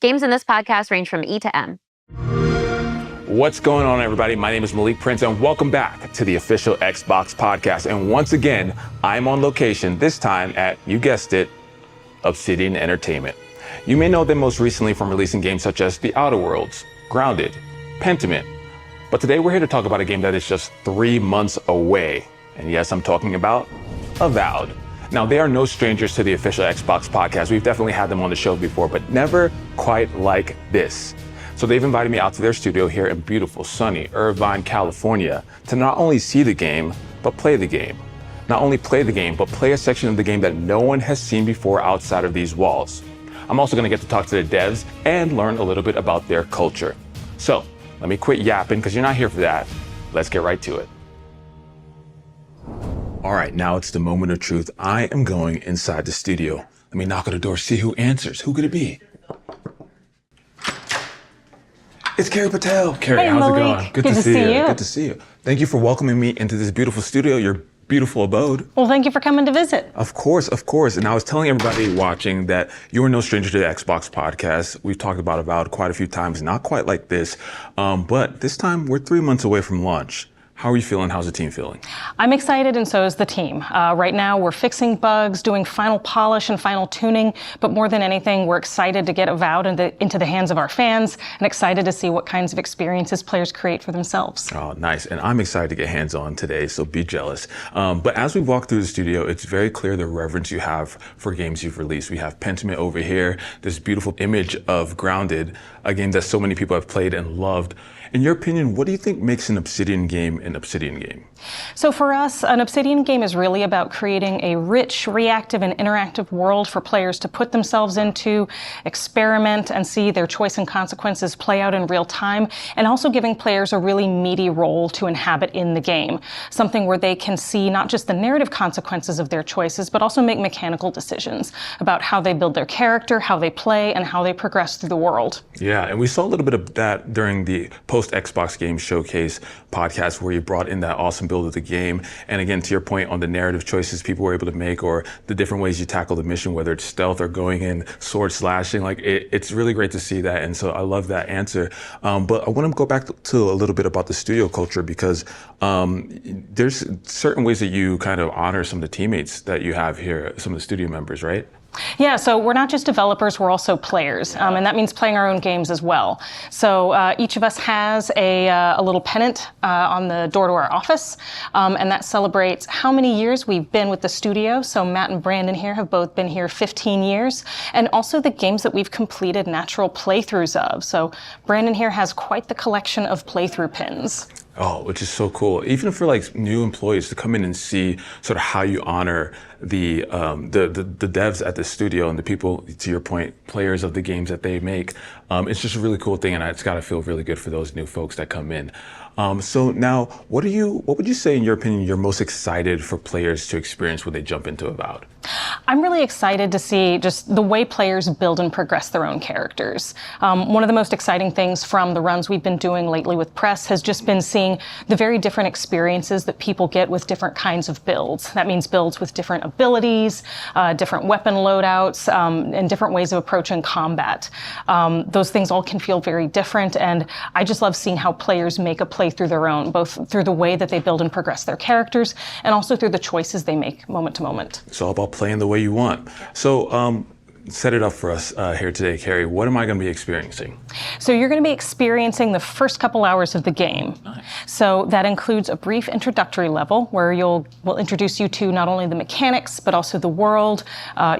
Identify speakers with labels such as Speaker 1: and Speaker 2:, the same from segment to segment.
Speaker 1: Games in this podcast range from E to M.
Speaker 2: What's going on, everybody? My name is Malik Prince, and welcome back to the official Xbox podcast. And once again, I'm on location, this time at, you guessed it, Obsidian Entertainment. You may know them most recently from releasing games such as The Outer Worlds, Grounded, Pentiment. But today we're here to talk about a game that is just 3 months away. And yes, I'm talking about Avowed. Now, they are no strangers to the official Xbox podcast. We've definitely had them on the show before, but never quite like this. So they've invited me out to their studio here in beautiful, sunny Irvine, California, to not only see the game, but play the game. Not only play the game, but play a section of the game that no one has seen before outside of these walls. I'm also gonna get to talk to the devs and learn a little bit about their culture. So let me quit yapping, because you're not here for that. Let's get right to it. All right, now it's the moment of truth. I am going inside the studio. Let me knock on the door, see who answers. Who could it be? It's Carrie Patel. Carrie,
Speaker 3: hey,
Speaker 2: how's
Speaker 3: Malik.
Speaker 2: it going? Good to see you. Good to see you. Thank you for welcoming me into this beautiful studio, your beautiful abode.
Speaker 3: Well, thank you for coming to visit.
Speaker 2: Of course, of course. And I was telling everybody watching that you are no stranger to the Xbox podcast. We've talked about Avowed quite a few times, not quite like this. But this time we're 3 months away from launch. How are you feeling? How's the team feeling?
Speaker 3: I'm excited, and so is the team. Right now, we're fixing bugs, doing final polish and final tuning, but more than anything, we're excited to get Avowed into the hands of our fans and excited to see what kinds of experiences players create for themselves.
Speaker 2: Oh, nice. And I'm excited to get hands-on today, so be jealous. But as we walk through the studio, it's very clear the reverence you have for games you've released. We have Pentiment over here, this beautiful image of Grounded, a game that so many people have played and loved. In your opinion, what do you think makes an Obsidian game an Obsidian game?
Speaker 3: So for us, an Obsidian game is really about creating a rich, reactive, and interactive world for players to put themselves into, experiment, and see their choice and consequences play out in real time, and also giving players a really meaty role to inhabit in the game. Something where they can see not just the narrative consequences of their choices, but also make mechanical decisions about how they build their character, how they play, and how they progress through the world.
Speaker 2: Yeah, and we saw a little bit of that during the post-Xbox Game Showcase podcast, where you brought in that awesome build of the game. And again, to your point on the narrative choices people were able to make, or the different ways you tackle the mission, whether it's stealth or going in sword slashing, like it's really great to see that. And so I love that answer. But I want to go back to a little bit about the studio culture, because there's certain ways that you kind of honor some of the teammates that you have here, some of the studio members, right?
Speaker 3: Yeah, so we're not just developers, we're also players, and that means playing our own games as well. So each of us has a little pennant on the door to our office, and that celebrates how many years we've been with the studio. So Matt and Brandon here have both been here 15 years, and also the games that we've completed natural playthroughs of. So Brandon here has quite the collection of playthrough pins.
Speaker 2: Oh, which is so cool. Even for like new employees to come in and see sort of how you honor the devs at the studio and the people, to your point, players of the games that they make. It's just a really cool thing, and it's got to feel really good for those new folks that come in. So now, what would you say, in your opinion, you're most excited for players to experience when they jump into Avowed?
Speaker 3: I'm really excited to see just the way players build and progress their own characters. One of the most exciting things from the runs we've been doing lately with press has just been seeing the very different experiences that people get with different kinds of builds. That means builds with different abilities, different weapon loadouts, and different ways of approaching combat. Those things all can feel very different, and I just love seeing how players make a through their own, both through the way that they build and progress their characters, and also through the choices they make moment to moment.
Speaker 2: It's all about playing the way you want. So set it up for us here today, Carrie. What am I going to be experiencing?
Speaker 3: So you're going to be experiencing the first couple hours of the game.
Speaker 2: Nice.
Speaker 3: So that includes a brief introductory level where we'll introduce you to not only the mechanics, but also the world,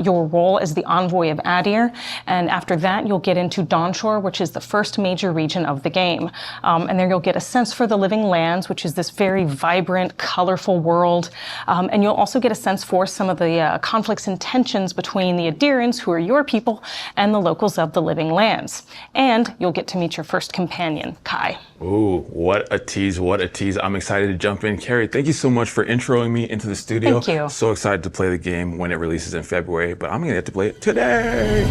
Speaker 3: your role as the envoy of Adir. And after that, you'll get into Dawnshore, which is the first major region of the game. And there you'll get a sense for the Living Lands, which is this very vibrant, colorful world. And you'll also get a sense for some of the conflicts and tensions between the Adirans, who are your people, and the locals of the Living Lands. And you'll get to meet your first companion, Kai.
Speaker 2: Ooh, what a tease, what a tease. I'm excited to jump in. Carrie, thank you so much for introing me into the studio.
Speaker 3: Thank you.
Speaker 2: So excited to play the game when it releases in February, but I'm going to get to play it today.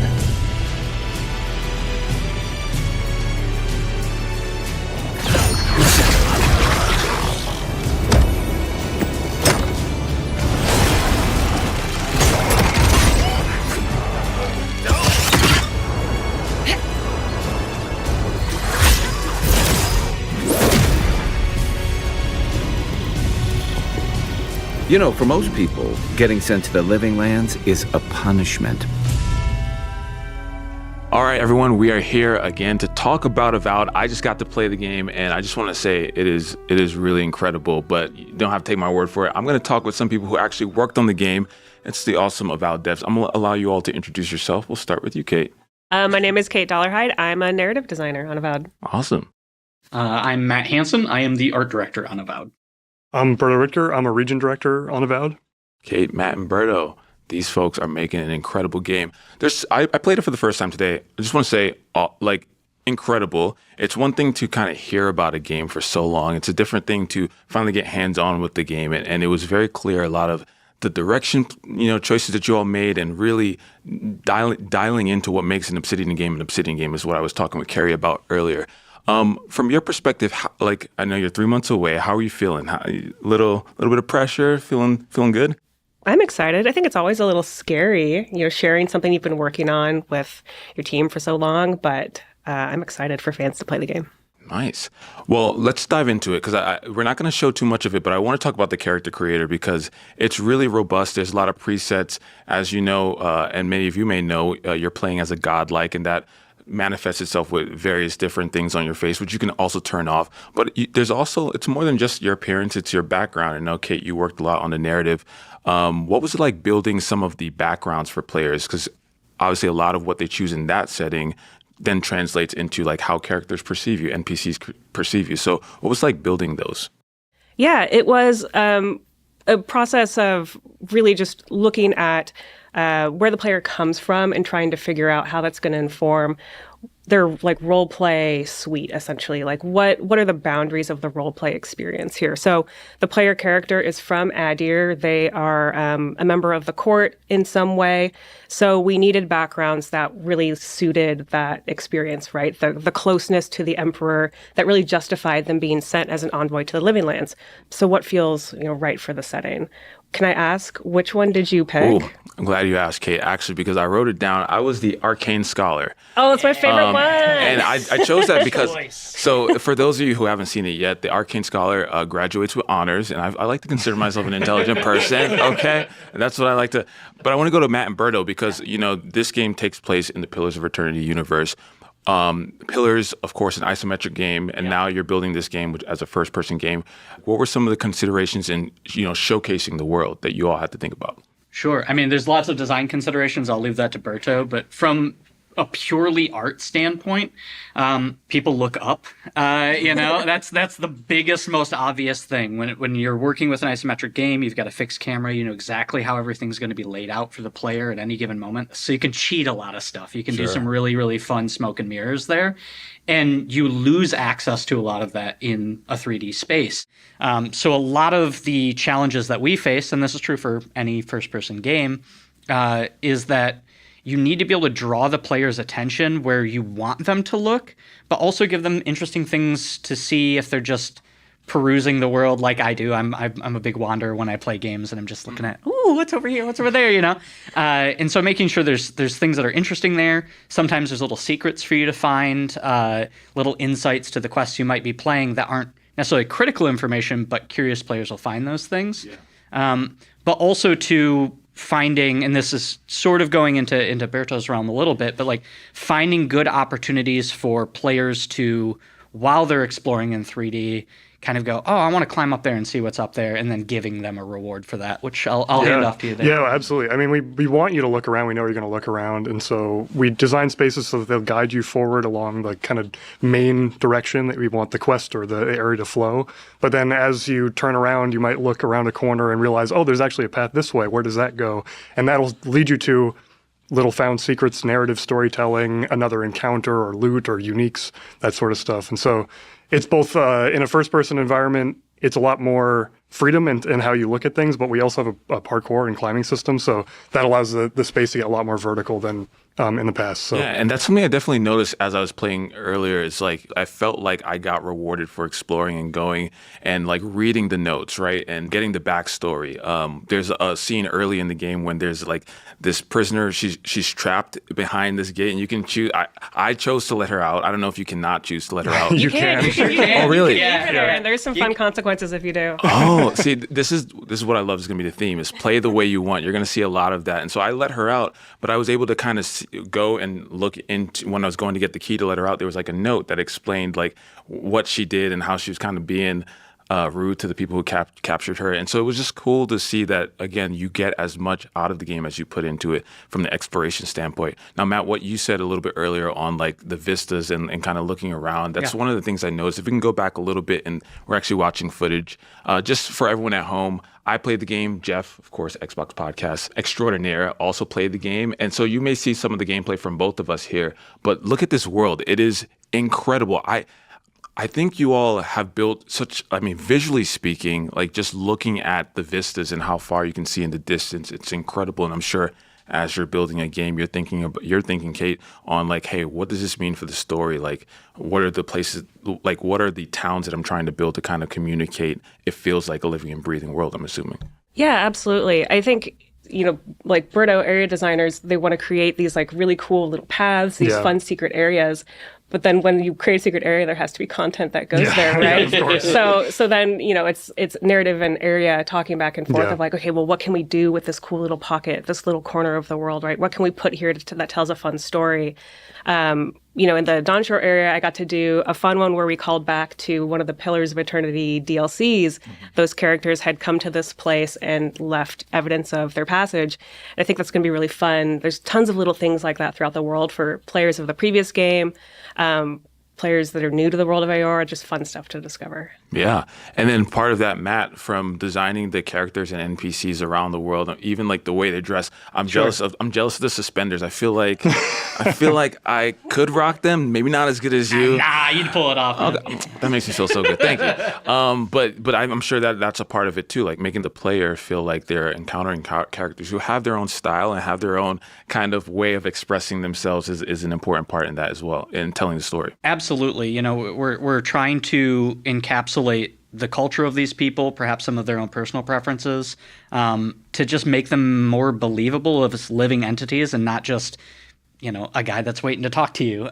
Speaker 4: You know, for most people, getting sent to the Living Lands is a punishment.
Speaker 2: All right, everyone, we are here again to talk about Avowed. I just got to play the game, and I just want to say it is really incredible, but you don't have to take my word for it. I'm going to talk with some people who actually worked on the game. It's the awesome Avowed devs. I'm going to allow you all to introduce yourself. We'll start with you, Kate.
Speaker 5: My name is Kate Dollarhide. I'm a narrative designer on Avowed.
Speaker 2: Awesome.
Speaker 6: I'm Matt Hansen. I am the art director on Avowed.
Speaker 7: I'm Berto Ritker. I'm a region director on Avowed.
Speaker 2: Kate, Matt, and Berto. These folks are making an incredible game. I played it for the first time today. I just want to say, incredible. It's one thing to kind of hear about a game for so long. It's a different thing to finally get hands-on with the game. And it was very clear a lot of the direction, choices that you all made and really dialing into what makes an Obsidian game an Obsidian game is what I was talking with Carrie about earlier. From your perspective, I know you're 3 months away. How are you feeling? Little bit of pressure? Feeling good?
Speaker 5: I'm excited. I think it's always a little scary, sharing something you've been working on with your team for so long, but I'm excited for fans to play the game.
Speaker 2: Nice. Well, let's dive into it because we're not going to show too much of it, but I want to talk about the character creator because it's really robust. There's a lot of presets, as you know, and many of you may know, you're playing as a godlike, and that manifests itself with various different things on your face, which you can also turn off. But there's also, it's more than just your appearance, it's your background. I know, Kate, you worked a lot on the narrative. What was it like building some of the backgrounds for players? Because obviously a lot of what they choose in that setting then translates into like how characters perceive you, NPCs perceive you. So what was it like building those?
Speaker 5: Yeah, it was a process of really just looking at where the player comes from and trying to figure out how that's going to inform their role play suite, essentially. What are the boundaries of the role play experience here? So the player character is from Adir. They are a member of the court in some way. So we needed backgrounds that really suited that experience, right? The closeness to the emperor that really justified them being sent as an envoy to the Living Lands. So what feels right for the setting? Can I ask, which one did you pick?
Speaker 2: Ooh, I'm glad you asked, Kate, actually, because I wrote it down. I was the Arcane Scholar.
Speaker 5: Oh, it's my favorite one.
Speaker 2: And I chose that because, so for those of you who haven't seen it yet, the Arcane Scholar graduates with honors, and I like to consider myself an intelligent person, okay? And that's what I like to, but I want to go to Matt and Berto because, this game takes place in the Pillars of Eternity universe. Pillars, of course, an isometric game, and now you're building this game as a first-person game. What were some of the considerations in, showcasing the world that you all had to think about?
Speaker 6: Sure. I mean, there's lots of design considerations. I'll leave that to Berto. But from a purely art standpoint, people look up. That's the biggest, most obvious thing. When you're working with an isometric game, you've got a fixed camera. You know exactly how everything's going to be laid out for the player at any given moment. So you can cheat a lot of stuff. You can do some really, really fun smoke and mirrors there. And you lose access to a lot of that in a 3D space. So a lot of the challenges that we face, and this is true for any first-person game, is that you need to be able to draw the player's attention where you want them to look, but also give them interesting things to see if they're just perusing the world like I do. I'm a big wanderer when I play games, and I'm just looking at, ooh, what's over here, what's over there, And so making sure there's things that are interesting there. Sometimes there's little secrets for you to find, little insights to the quests you might be playing that aren't necessarily critical information, but curious players will find those things. Yeah. But also to finding, and this is sort of going into Berto's realm a little bit, but finding good opportunities for players to, while they're exploring in 3D, kind of go, oh, I want to climb up there and see what's up there, and then giving them a reward for that, which I'll hand off to you there.
Speaker 7: Yeah, absolutely. I mean, we want you to look around. We know you're going to look around. And so we design spaces so that they'll guide you forward along the kind of main direction that we want the quest or the area to flow. But then as you turn around, you might look around a corner and realize, oh, there's actually a path this way. Where does that go? And that'll lead you to little found secrets, narrative storytelling, another encounter or loot or uniques, that sort of stuff. And so it's both in a first-person environment, it's a lot more freedom in how you look at things, but we also have a parkour and climbing system, so that allows the space to get a lot more vertical than in the past. So
Speaker 2: yeah, and that's something I definitely noticed as I was playing earlier. It's like I felt like I got rewarded for exploring and going and like reading the notes, right, and getting the backstory. There's a scene early in the game when there's like this prisoner. She's trapped behind this gate, and you can choose. I chose to let her out. I don't know if you cannot choose to let her out.
Speaker 7: You can.
Speaker 2: Oh, really?
Speaker 5: Yeah. There's some fun consequences if you do.
Speaker 2: Oh, see, this is what I love is going to be the theme, is play the way you want. You're going to see a lot of that. And so I let her out, but I was able to kind of go and look into, when I was going to get the key to let her out, there was like a note that explained like what she did and how she was kind of being rude to the people who captured her. And so it was just cool to see that, again, you get as much out of the game as you put into it from the exploration standpoint. Now, Matt, what you said a little bit earlier on like the vistas and kind of looking around, that's one of the things I noticed. If we can go back a little bit, and we're actually watching footage, just for everyone at home, I played the game. Jeff, of course, Xbox Podcast Extraordinaire, also played the game. And so you may see some of the gameplay from both of us here, but look at this world. It is incredible. I think you all have built such, I mean, visually speaking, like just looking at the vistas and how far you can see in the distance, it's incredible. And I'm sure as you're building a game, you're thinking, Kate, on like, hey, what does this mean for the story? Like, what are the places, like, what are the towns that I'm trying to build to kind of communicate? It feels like a living and breathing world, I'm assuming.
Speaker 5: Yeah, absolutely. I think, like Berto, area designers, they want to create these like really cool little paths, these fun secret areas. But then when you create a secret area, there has to be content that goes there, right?
Speaker 7: Yeah, of course.
Speaker 5: So then, it's narrative and area talking back and forth of like, okay, well, what can we do with this cool little pocket, this little corner of the world, right? What can we put here that tells a fun story? In the Dawnshore area, I got to do a fun one where we called back to one of the Pillars of Eternity DLCs. Those characters had come to this place and left evidence of their passage. And I think that's going to be really fun. There's tons of little things like that throughout the world for players of the previous game, players that are new to the world of AR, just fun stuff to discover.
Speaker 2: Yeah. And then part of that, Matt, from designing the characters and NPCs around the world, even like the way they dress, I'm jealous of the suspenders. I feel like I could rock them, maybe not as good as you.
Speaker 6: Nah, you'd pull it off.
Speaker 2: That makes me feel so good. Thank you. But I'm sure that that's a part of it too, like making the player feel like they're encountering characters who have their own style and have their own kind of way of expressing themselves is an important part in that as well, in telling the story.
Speaker 6: Absolutely. We're trying to encapsulate the culture of these people, perhaps some of their own personal preferences, to just make them more believable as living entities and not just, a guy that's waiting to talk to you.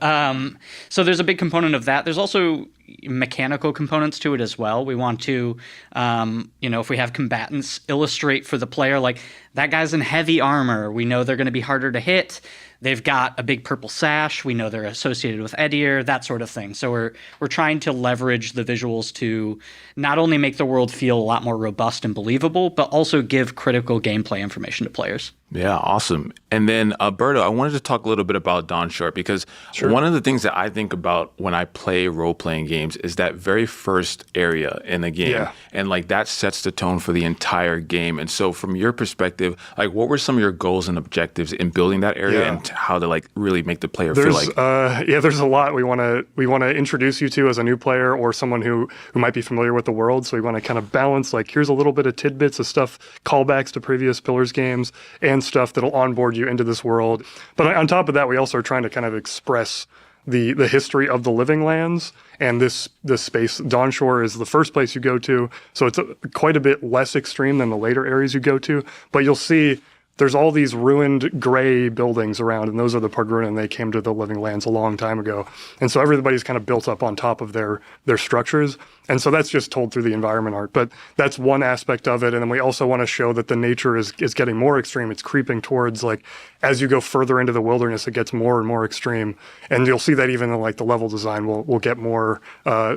Speaker 6: So there's a big component of that. There's also mechanical components to it as well. We want to, if we have combatants, illustrate for the player, like, that guy's in heavy armor. We know they're going to be harder to hit. They've got a big purple sash. We know they're associated with Edier, that sort of thing. So we're trying to leverage the visuals to not only make the world feel a lot more robust and believable, but also give critical gameplay information to players.
Speaker 2: Yeah, awesome. And then, Berto, I wanted to talk a little bit about Dawnshore, because one of the things that I think about when I play role-playing games is that very first area in the game. Yeah. And like that sets the tone for the entire game. And so from your perspective, like what were some of your goals and objectives in building that area and how to like really make the player feel like?
Speaker 7: There's a lot we want to introduce you to as a new player or someone who might be familiar with the world. So we want to kind of balance, like, here's a little bit of tidbits of stuff, callbacks to previous Pillars games, and stuff that'll onboard you into this world. But on top of that, we also are trying to kind of express the history of the living lands and this space. Dawnshore is the first place you go to, so it's quite a bit less extreme than the later areas you go to. But you'll see there's all these ruined gray buildings around, and those are the Pogrunen, and they came to the living lands a long time ago. And so everybody's kind of built up on top of their structures. And so that's just told through the environment art. But that's one aspect of it. And then we also want to show that the nature is getting more extreme. It's creeping towards, like, as you go further into the wilderness, it gets more and more extreme. And you'll see that even in, like, the level design will get more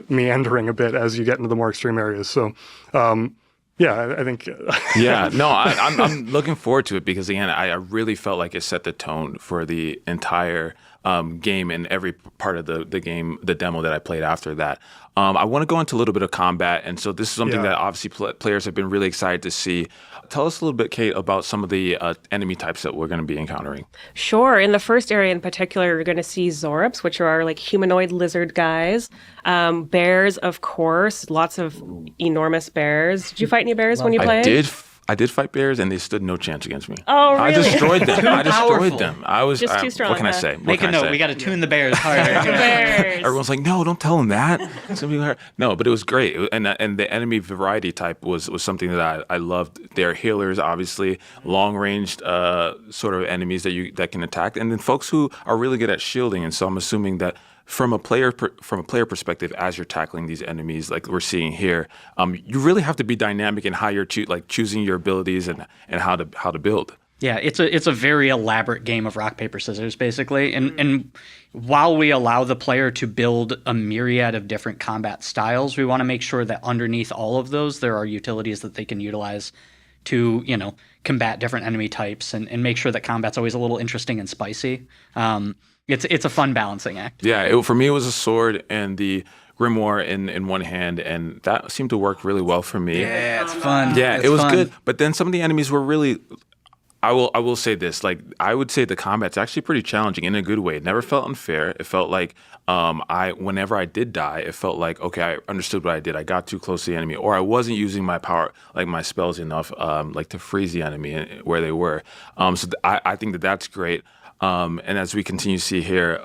Speaker 7: meandering a bit as you get into the more extreme areas. So, I think.
Speaker 2: Yeah, no, I'm looking forward to it because, again, I really felt like it set the tone for the entire game and every part of the game, the demo that I played after that. I want to go into a little bit of combat, and so this is something that obviously players have been really excited to see. Tell us a little bit, Kate, about some of the enemy types that we're going to be encountering.
Speaker 5: Sure. In the first area in particular, you're going to see Zorops, which are like humanoid lizard guys. Bears, of course, lots of enormous bears. Did you fight any bears when you played?
Speaker 2: I did fight bears, and they stood no chance against me.
Speaker 5: Oh, really?
Speaker 2: I destroyed them. I destroyed
Speaker 6: powerful.
Speaker 2: them. I was
Speaker 5: Just too strong,
Speaker 2: What can I
Speaker 5: huh?
Speaker 2: say? What
Speaker 6: Make
Speaker 2: can
Speaker 6: a
Speaker 2: I
Speaker 6: note.
Speaker 2: say?
Speaker 6: We got to tune the bears harder.
Speaker 5: Bears.
Speaker 2: Everyone's like, no, don't tell them that. It's gonna be hard. No, but it was great, and the enemy variety type was something that I loved. They're healers, obviously, long ranged sort of enemies that can attack, and then folks who are really good at shielding. And so I'm assuming that from a player perspective, as you're tackling these enemies, like we're seeing here, you really have to be dynamic in how you're choosing your abilities and how to build.
Speaker 6: Yeah, it's a very elaborate game of rock, paper, scissors, basically. And while we allow the player to build a myriad of different combat styles, we want to make sure that underneath all of those, there are utilities that they can utilize to, combat different enemy types and make sure that combat's always a little interesting and spicy. It's a fun balancing act.
Speaker 2: Yeah, for me, it was a sword and the grimoire in one hand, and that seemed to work really well for me.
Speaker 6: Yeah, it's fun.
Speaker 2: Yeah,
Speaker 6: It's
Speaker 2: it was
Speaker 6: fun.
Speaker 2: good. But then some of the enemies were really. I will say this, like I would say the combat's actually pretty challenging in a good way. It never felt unfair. It felt like whenever I did die, it felt like, okay, I understood what I did. I got too close to the enemy, or I wasn't using my power, like my spells enough, like to freeze the enemy where they were. I think that's great. And as we continue to see here,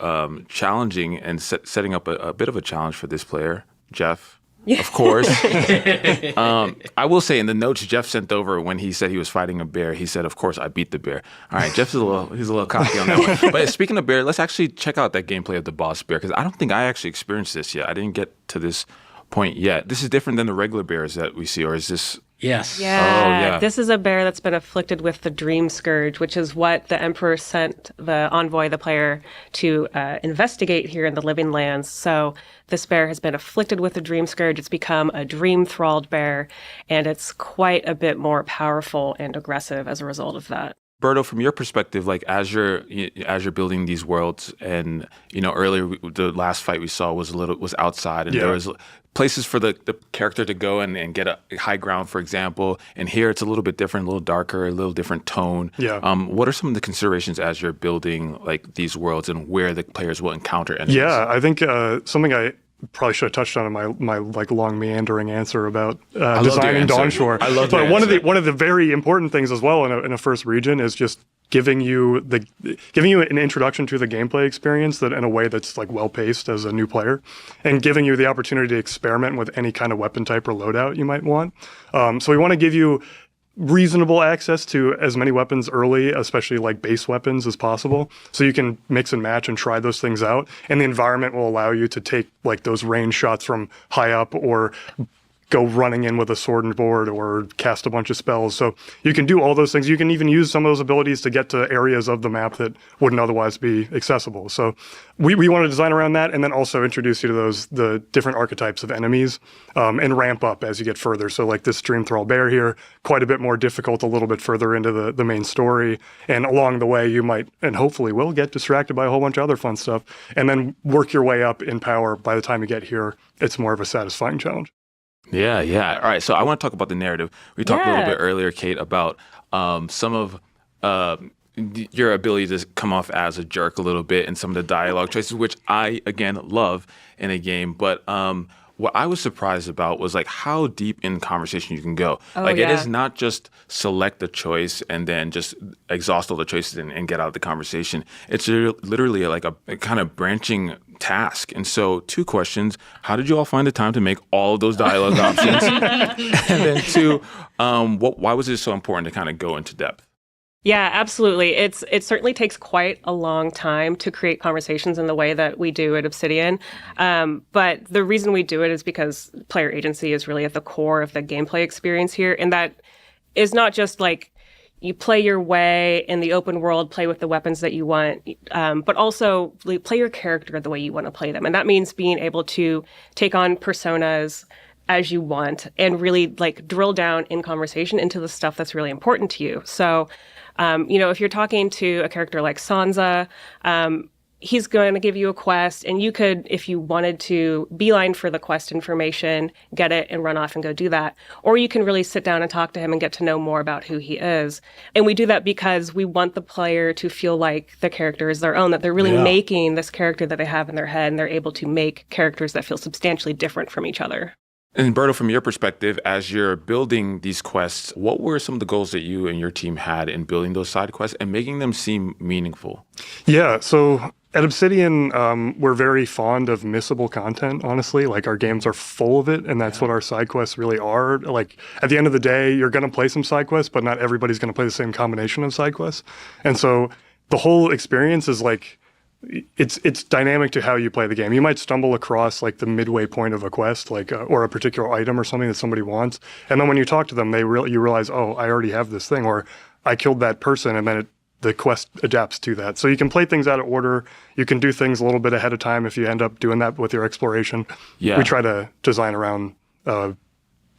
Speaker 2: challenging and setting up a bit of a challenge for this player, Jeff. Of course. I will say in the notes Jeff sent over when he said he was fighting a bear, he said, of course, I beat the bear. All right, Jeff's he's a little cocky on that one. But speaking of bear, let's actually check out that gameplay of the boss bear, because I don't think I actually experienced this yet. I didn't get to this point yet. This is different than the regular bears that we see, or is this...
Speaker 6: Yes.
Speaker 5: Yeah.
Speaker 2: yeah.
Speaker 5: This is a bear that's been afflicted with the dream scourge, which is what the Emperor sent the envoy, the player, to investigate here in the Living Lands. So this bear has been afflicted with the dream scourge. It's become a dream-thralled bear, and it's quite a bit more powerful and aggressive as a result of that.
Speaker 2: Berto, from your perspective, like as you're building these worlds, and earlier the last fight we saw was outside, and there was places for the character to go and get a high ground, for example. And here it's a little bit different, a little darker, a little different tone.
Speaker 7: Yeah.
Speaker 2: What are some of the considerations as you're building like these worlds and where the players will encounter enemies?
Speaker 7: Yeah, I think something I probably should have touched on in my like long meandering answer about designing Dawnshore.
Speaker 2: I love
Speaker 7: But
Speaker 2: your
Speaker 7: one of the very important things as well in a first region is just giving you an introduction to the gameplay experience that in a way that's like well paced as a new player, and giving you the opportunity to experiment with any kind of weapon type or loadout you might want. So we want to give you reasonable access to as many weapons early, especially like base weapons, as possible, so you can mix and match and try those things out. And the environment will allow you to take like those range shots from high up, or go running in with a sword and board, or cast a bunch of spells. So you can do all those things. You can even use some of those abilities to get to areas of the map that wouldn't otherwise be accessible. So we want to design around that, and then also introduce you to the different archetypes of enemies, and ramp up as you get further. So like this Dream Thrall Bear here, quite a bit more difficult a little bit further into the main story. And along the way, you might, and hopefully will, get distracted by a whole bunch of other fun stuff, and then work your way up in power. By the time you get here, it's more of a satisfying challenge.
Speaker 2: Yeah. All right, so I want to talk about the narrative. We talked a little bit earlier, Kate, about some of your ability to come off as a jerk a little bit, and some of the dialogue choices, which I, again, love in a game. But what I was surprised about was like how deep in conversation you can go. It is not just select a choice and then just exhaust all the choices and get out of the conversation. It's literally like a kind of branching task. And so 2 questions: how did you all find the time to make all of those dialogue options? And then 2, why was it so important to kind of go into depth?
Speaker 5: Yeah, absolutely. It certainly takes quite a long time to create conversations in the way that we do at Obsidian. But the reason we do it is because player agency is really at the core of the gameplay experience here. And that is not just like you play your way in the open world, play with the weapons that you want, but also play your character the way you want to play them. And that means being able to take on personas as you want and really like drill down in conversation into the stuff that's really important to you. So, if you're talking to a character like Sansa, he's going to give you a quest, and you could, if you wanted to, beeline for the quest information, get it, and run off and go do that. Or you can really sit down and talk to him and get to know more about who he is. And we do that because we want the player to feel like the character is their own, that they're really making this character that they have in their head, and they're able to make characters that feel substantially different from each other.
Speaker 2: And Berto, from your perspective, as you're building these quests, what were some of the goals that you and your team had in building those side quests and making them seem meaningful?
Speaker 7: Yeah, so at Obsidian, we're very fond of missable content, honestly. Like, our games are full of it, and that's what our side quests really are. Like, at the end of the day, you're going to play some side quests, but not everybody's going to play the same combination of side quests. And so the whole experience is like, it's dynamic to how you play the game. You might stumble across like the midway point of a quest, like or a particular item or something that somebody wants, and then when you talk to them, you realize, oh, I already have this thing, or I killed that person, and then the quest adapts to that. So you can play things out of order. You can do things a little bit ahead of time if you end up doing that with your exploration.
Speaker 2: Yeah.
Speaker 7: We try to design around a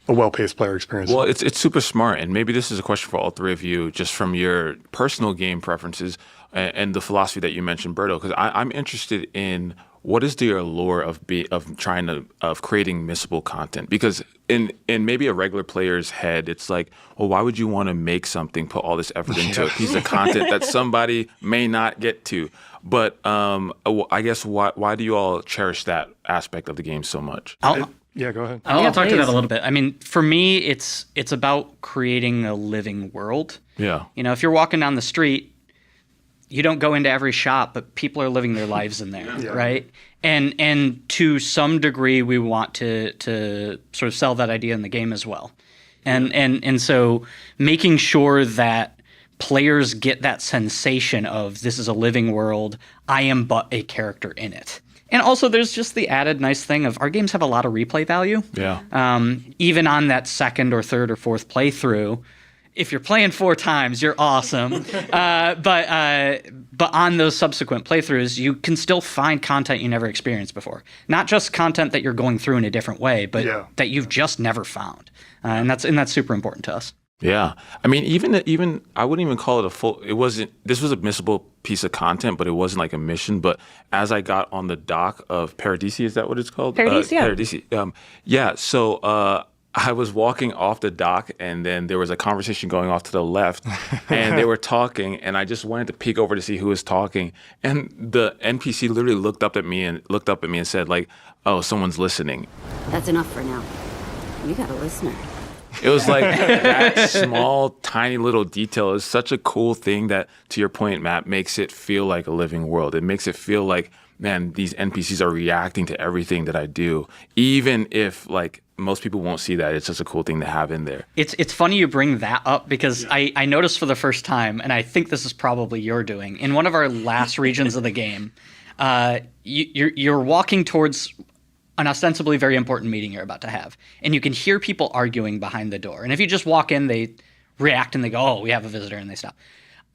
Speaker 7: well-paced player experience.
Speaker 2: Well, it's super smart, and maybe this is a question for all three of you, just from your personal game preferences and the philosophy that you mentioned, Berto, because I'm interested in what is the allure of creating missable content? Because in maybe a regular player's head, it's like, well, why would you want to make something, put all this effort into a piece of content that somebody may not get to? But I guess why do you all cherish that aspect of the game so much?
Speaker 7: Yeah, go ahead.
Speaker 6: I'll talk to that a little bit. I mean, for me, it's about creating a living world.
Speaker 2: Yeah.
Speaker 6: You know, if you're walking down the street, you don't go into every shop, but people are living their lives in there, right? And to some degree, we want to sort of sell that idea in the game as well. And so making sure that players get that sensation of this is a living world, I am but a character in it. And also there's just the added nice thing of our games have a lot of replay value.
Speaker 2: Yeah.
Speaker 6: Even on that second or third or fourth playthrough, if you're playing 4 times, you're awesome. But on those subsequent playthroughs, you can still find content you never experienced before. Not just content that you're going through in a different way, but that you've just never found. And that's super important to us.
Speaker 2: Yeah. I mean, even I wouldn't even call it this was a missable piece of content, but it wasn't like a mission. But as I got on the dock of Paradisi, is that what it's called?
Speaker 5: Paradisi, yeah.
Speaker 2: Paradisi. Yeah. So I was walking off the dock, and then there was a conversation going off to the left, and they were talking, and I just wanted to peek over to see who was talking. And the NPC literally looked up at me and said, like, "Oh, someone's listening."
Speaker 8: That's enough for now. You got a listener.
Speaker 2: It was like that small, tiny little detail is such a cool thing that, to your point, Matt, makes it feel like a living world. It makes it feel like, man, these NPCs are reacting to everything that I do, even if like most people won't see that. It's just a cool thing to have in there.
Speaker 6: It's funny you bring that up because I noticed for the first time, and I think this is probably your doing, in one of our last regions of the game, you're walking towards an ostensibly very important meeting you're about to have, and you can hear people arguing behind the door. And if you just walk in, they react and they go, "Oh, we have a visitor," and they stop.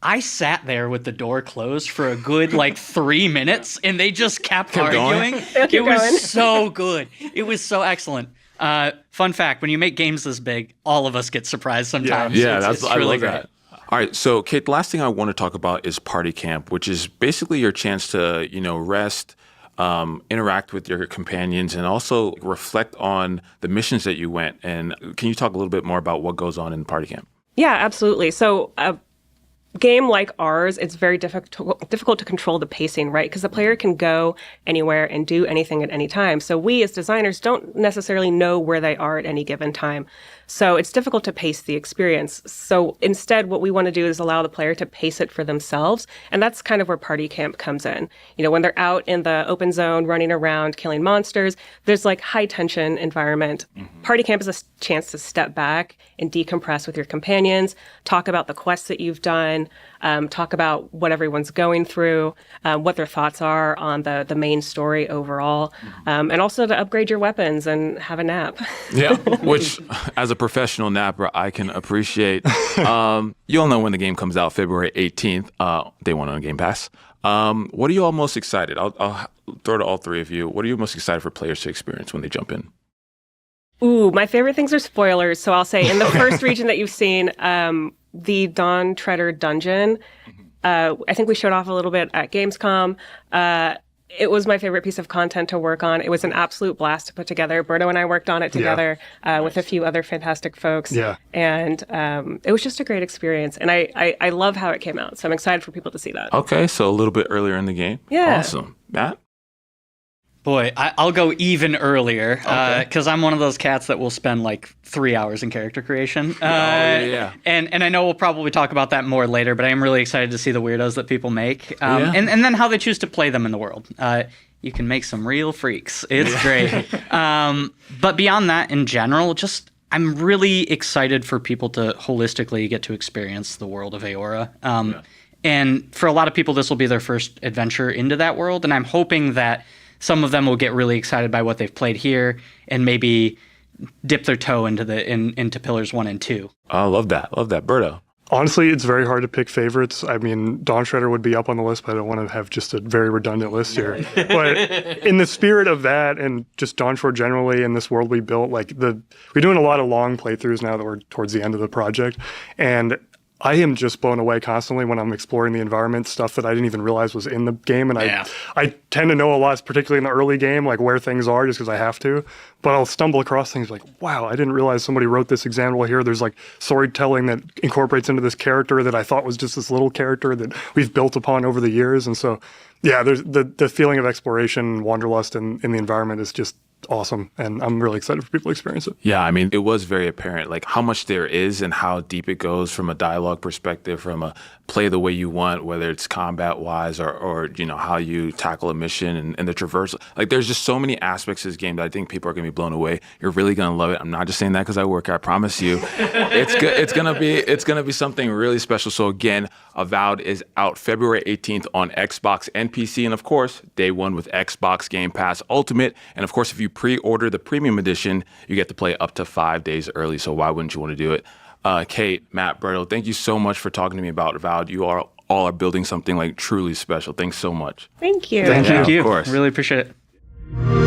Speaker 6: I sat there with the door closed for a good 3 minutes, and they just kept arguing. It was so good. It was so excellent. Fun fact, when you make games this big, all of us get surprised sometimes.
Speaker 2: Yeah,
Speaker 6: it's really great.
Speaker 2: That. All right, so Kate, the last thing I want to talk about is Party Camp, which is basically your chance to, rest, interact with your companions, and also reflect on the missions that you went. And can you talk a little bit more about what goes on in Party Camp?
Speaker 5: Yeah, absolutely. So game like ours, it's very difficult to control the pacing, right? Because the player can go anywhere and do anything at any time. So we as designers don't necessarily know where they are at any given time. So it's difficult to pace the experience. So instead, what we want to do is allow the player to pace it for themselves. And that's kind of where Party Camp comes in. When they're out in the open zone, running around, killing monsters, there's high tension environment. Mm-hmm. Party Camp is a chance to step back and decompress with your companions, talk about the quests that you've done, talk about what everyone's going through, what their thoughts are on the main story overall, and also to upgrade your weapons and have a nap.
Speaker 2: Yeah, which as a professional napper, I can appreciate. You'll know when the game comes out, February 18th, day one on Game Pass. What are you all most excited? I'll throw to all three of you. What are you most excited for players to experience when they jump in?
Speaker 5: Ooh, my favorite things are spoilers. So I'll say in the first region that you've seen, the Dawn Treader dungeon, I think we showed off a little bit at Gamescom. It was my favorite piece of content to work on. It was an absolute blast to put together. Berto and I worked on it together with a few other fantastic folks. Yeah. And it was just a great experience. And I love how it came out. So I'm excited for people to see that.
Speaker 2: Okay, so a little bit earlier in the game.
Speaker 5: Yeah.
Speaker 2: Awesome. Matt?
Speaker 6: Boy, I'll go even earlier because I'm one of those cats that will spend like 3 hours in character creation.
Speaker 2: Yeah.
Speaker 6: And I know we'll probably talk about that more later, but I am really excited to see the weirdos that people make and then how they choose to play them in the world. You can make some real freaks. It's great. But beyond that, in general, just I'm really excited for people to holistically get to experience the world of Aora. And for a lot of people, this will be their first adventure into that world. And I'm hoping that some of them will get really excited by what they've played here and maybe dip their toe into Pillars 1 and 2.
Speaker 2: I love that. Berto.
Speaker 7: Honestly, it's very hard to pick favorites. I mean, Dawn Shredder would be up on the list, but I don't want to have just a very redundant list here. But in the spirit of that and just Dawn Shore generally and this world we built, like we're doing a lot of long playthroughs now that we're towards the end of the project. And I am just blown away constantly when I'm exploring the environment, stuff that I didn't even realize was in the game. And I tend to know a lot, particularly in the early game, like where things are just because I have to. But I'll stumble across things like, wow, I didn't realize somebody wrote this example here. There's like storytelling that incorporates into this character that I thought was just this little character that we've built upon over the years. And so, yeah, there's the feeling of exploration, wanderlust in the environment is just awesome, and I'm really excited for people to experience it.
Speaker 2: Yeah, I mean, it was very apparent, like how much there is and how deep it goes from a dialogue perspective, from a play the way you want, whether it's combat-wise or you know, how you tackle a mission and the traversal. Like, there's just so many aspects of this game that I think people are going to be blown away. You're really going to love it. I'm not just saying that because I work. I promise you, it's gonna be something really special. So again, Avowed is out February 18th on Xbox and PC, and of course, day one with Xbox Game Pass Ultimate. And of course, if you pre-order the premium edition, you get to play up to 5 days early. So why wouldn't you want to do it? Kate, Matt, Berto, thank you so much for talking to me about Avowed. You all are building something like truly special. Thanks so much.
Speaker 5: Thank you.
Speaker 6: Thank you.
Speaker 2: Of course.
Speaker 6: Really appreciate it.